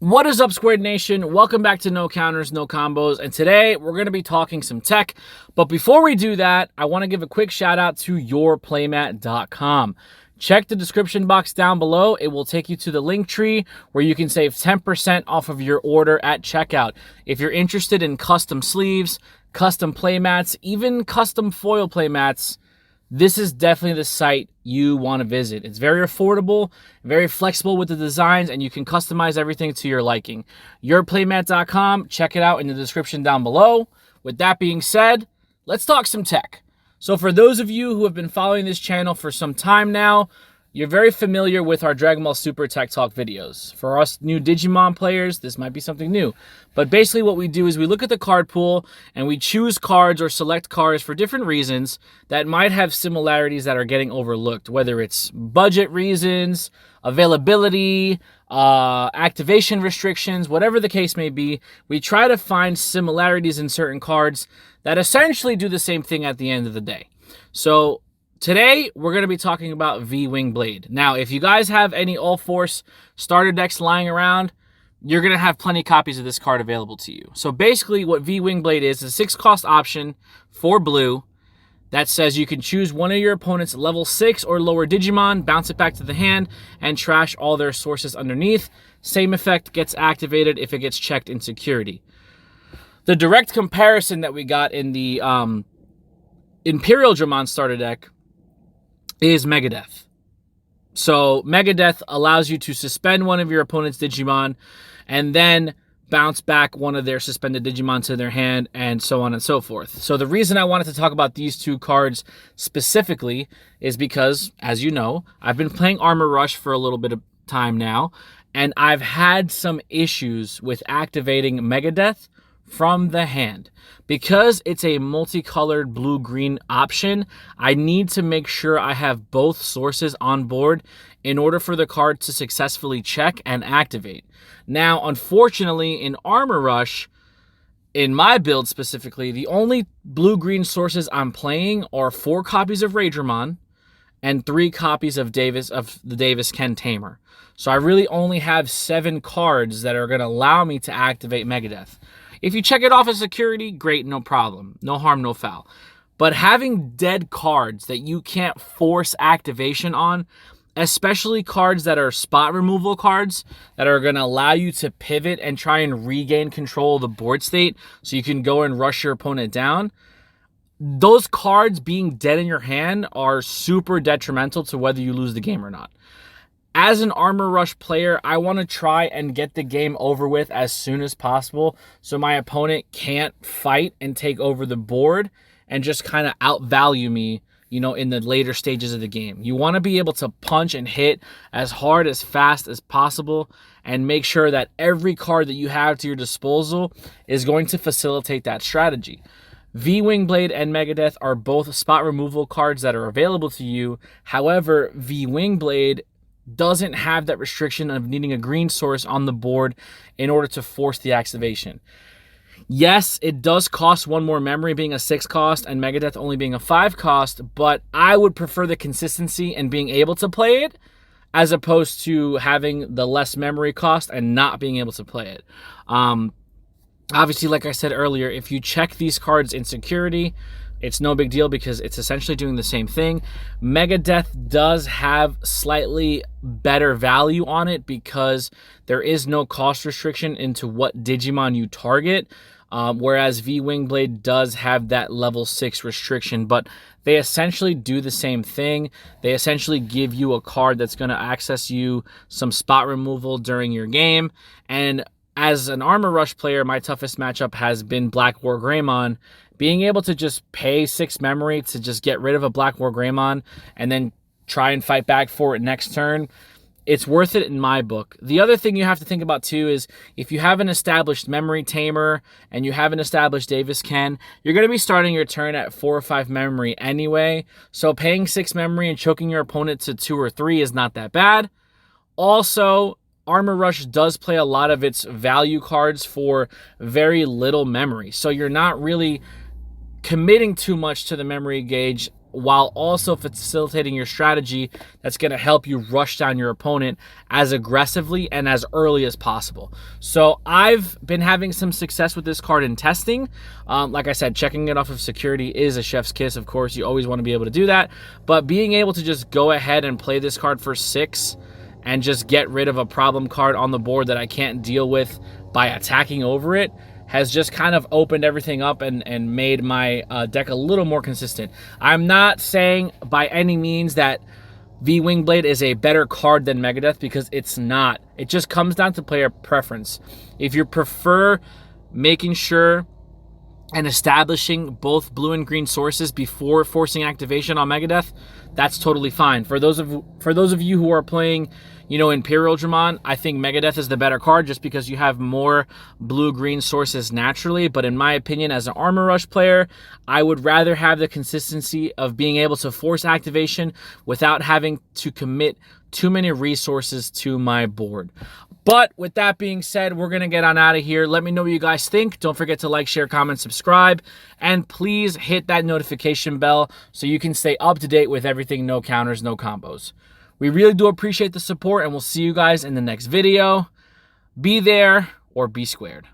What is up, Squared Nation? Welcome back to No Counters, No Combos, and today we're going to be talking some tech. But before we do that, I want to give a quick shout out to yourplaymat.com. Check the description box down below. It will take you to the LinkTree where you can save 10% off of your order at checkout. If you're interested in custom sleeves, custom playmats, even custom foil playmats, this is definitely the site you want to visit. It's very affordable, very flexible with the designs, and you can customize everything to your liking. Yourplaymat.com, check it out in the description down below. With that being said, let's talk some tech. So for those of you who have been following this channel for some time now, you're very familiar with our Dragon Ball Super Tech Talk videos. For us new Digimon players, this might be something new. But basically what we do is we look at the card pool and we choose cards or select cards for different reasons that might have similarities that are getting overlooked, whether it's budget reasons, availability, activation restrictions, whatever the case may be. We try to find similarities in certain cards that essentially do the same thing at the end of the day. So today, we're going to be talking about V-Wing Blade. Now, if you guys have any All-Force starter decks lying around, you're going to have plenty of copies of this card available to you. So basically, what V-Wing Blade is a 6-cost option for blue that says you can choose one of your opponent's level 6 or lower Digimon, bounce it back to the hand, and trash all their sources underneath. Same effect gets activated if it gets checked in security. The direct comparison that we got in the Imperial Dramon starter deck is Megadeth. So Megadeth allows you to suspend one of your opponent's Digimon and then bounce back one of their suspended Digimon to their hand, and so on and so forth. So the reason I wanted to talk about these two cards specifically is because, as you know, I've been playing Armor Rush for a little bit of time now, and I've had some issues with activating Megadeth from the hand. Because it's a multicolored blue-green option, I need to make sure I have both sources on board in order for the card to successfully check and activate. Now, unfortunately, in Armor Rush, in my build specifically, the only blue-green sources I'm playing are 4 copies of Raidramon and 3 copies of the Davis Ken Tamer. So I really only have 7 cards that are going to allow me to activate Megadeth. If you check it off as security, great, no problem. No harm, no foul. But having dead cards that you can't force activation on, especially cards that are spot removal cards that are going to allow you to pivot and try and regain control of the board state so you can go and rush your opponent down, those cards being dead in your hand are super detrimental to whether you lose the game or not. As an Armor Rush player, I want to try and get the game over with as soon as possible so my opponent can't fight and take over the board and just kind of outvalue me, in the later stages of the game. You want to be able to punch and hit as hard, as fast as possible, and make sure that every card that you have to your disposal is going to facilitate that strategy. V-Wing Blade and Megadeth are both spot removal cards that are available to you. However, V-Wing Blade doesn't have that restriction of needing a green source on the board in order to force the activation. Yes, it does cost 1 more memory, being a 6 cost, and Megadeth only being a 5 cost, but I would prefer the consistency and being able to play it as opposed to having the less memory cost and not being able to play it. Obviously, like I said earlier, if you check these cards in security, it's no big deal because it's essentially doing the same thing. Megadeth does have slightly better value on it because there is no cost restriction into what Digimon you target, whereas V-Wing Blade does have that level 6 restriction, but they essentially do the same thing. They essentially give you a card that's going to access you some spot removal during your game, and as an Armor Rush player, my toughest matchup has been Black War Greymon. Being able to just pay 6 memory to just get rid of a Black War Greymon and then try and fight back for it next turn, it's worth it in my book. The other thing you have to think about too is if you have an established memory tamer and you have an established Davis Ken, you're going to be starting your turn at 4 or 5 memory anyway. So paying 6 memory and choking your opponent to 2 or 3 is not that bad. Also, Armor Rush does play a lot of its value cards for very little memory. So you're not really committing too much to the memory gauge while also facilitating your strategy that's going to help you rush down your opponent as aggressively and as early as possible. So I've been having some success with this card in testing. Like I said, checking it off of security is a chef's kiss. Of course, you always want to be able to do that. But being able to just go ahead and play this card for 6 and just get rid of a problem card on the board that I can't deal with by attacking over it has just kind of opened everything up and made my deck a little more consistent. I'm not saying by any means that V Wingblade is a better card than Megadeth, because it's not. It just comes down to player preference. If you prefer making sure and establishing both blue and green sources before forcing activation on Megadeth, that's totally fine. For those of you who are playing, Imperial Dramon, I think Megadeth is the better card just because you have more blue-green sources naturally. But in my opinion, as an Armor Rush player, I would rather have the consistency of being able to force activation without having to commit too many resources to my board. But with that being said, we're going to get on out of here. Let me know what you guys think. Don't forget to like, share, comment, subscribe. And please hit that notification bell so you can stay up to date with everything No Counters, No Combos. We really do appreciate the support, and we'll see you guys in the next video. Be there or be squared.